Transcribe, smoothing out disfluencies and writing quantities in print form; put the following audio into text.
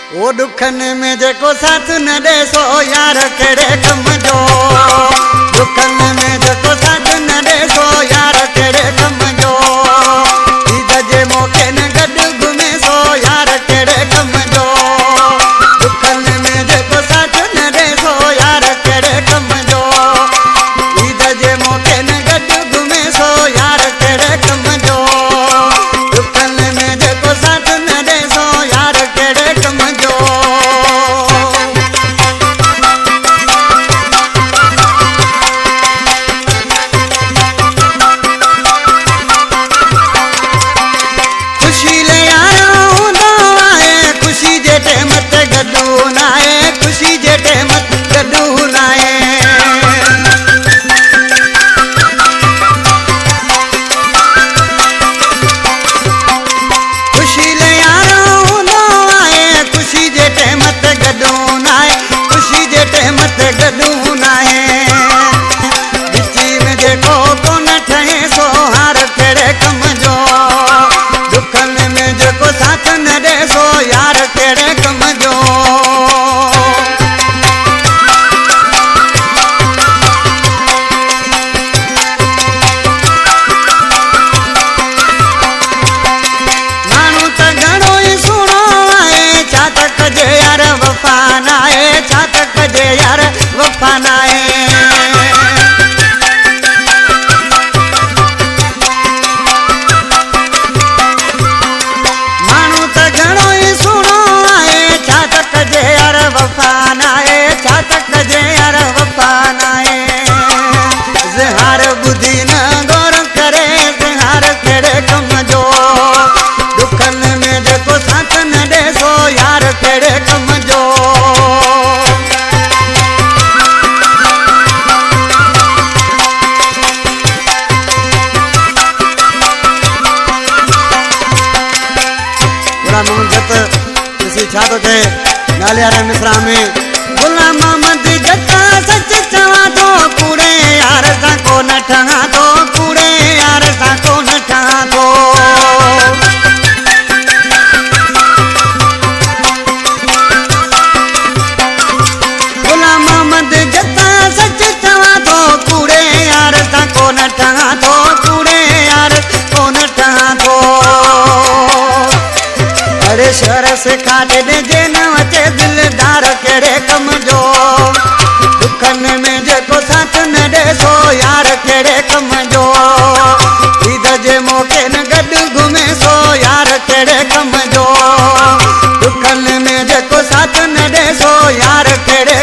ओ दुखन में जेको साथ न दे सो यार केड़े कम जो। दुखन में जेको साथ न दे सो यार केड़े कम जो। ईद जे मौके न गड घुमे सो यार केड़े कम जो। दुखन में जेको साथ न दे सो यार केड़े कम जो। ईद जे मौके न गड घुमे सो यार केड़े कम जो। दुखन में जेको साथ न दे सो यार केड़े कम जो। खुशी ले आयो हूंदो आहे, खुशी जे टेम ते गॾु न आहे, खुशी जे टेम ते गॾु न आहे। खुशी ले आयो हूंदो आहे, खुशी जे टेम ते गॾु न आहे, खुशी जे टेम ते गॾु न आहे। विची में जेको कोन ठहे सो हार केड़े कम जो। दुखन में जेको साथ न दे सो यार केड़े कम जो। माण्हू त घणो ई सुहिणो आहे, छा त कजे यार वफ़ा न आहे, छा त कजे यार वफ़ा न आहे। माण्हू त घणो ई सुहिणो आहे, छा त कजे यार वफ़ा न आहे, छा त कजे यार वफ़ा न आहे। ज़हार ॿुधी न गौर करे ज़हार केड़े कम जो। दुखन में जेको साथ न दे सो यार केड़े कम जो। गुलाम मोहम्मद जत ॾिसी छा थो चए नाले वारे मिसरा में। गुलाम मोहम्मद जत सच चवां थो कूड़े यार सां कोन ठहां थो, कूड़े यार सां कोन ठहां थो। गुलाम मोहम्मद जत सच चवां थो कूड़े यार सां कोन ठहां थो, कूड़े यार कोन ठहां थो। अरे शहर से खाटे दे जे न अचे दिलदार केड़े कम जो। दुखन में जेको साथ न दे सो यार केड़े कम जो। ईद जे मौके न गॾु घुमे सो यार केड़े कम जो। दुखन में जेको साथ न दे सो यार केड़े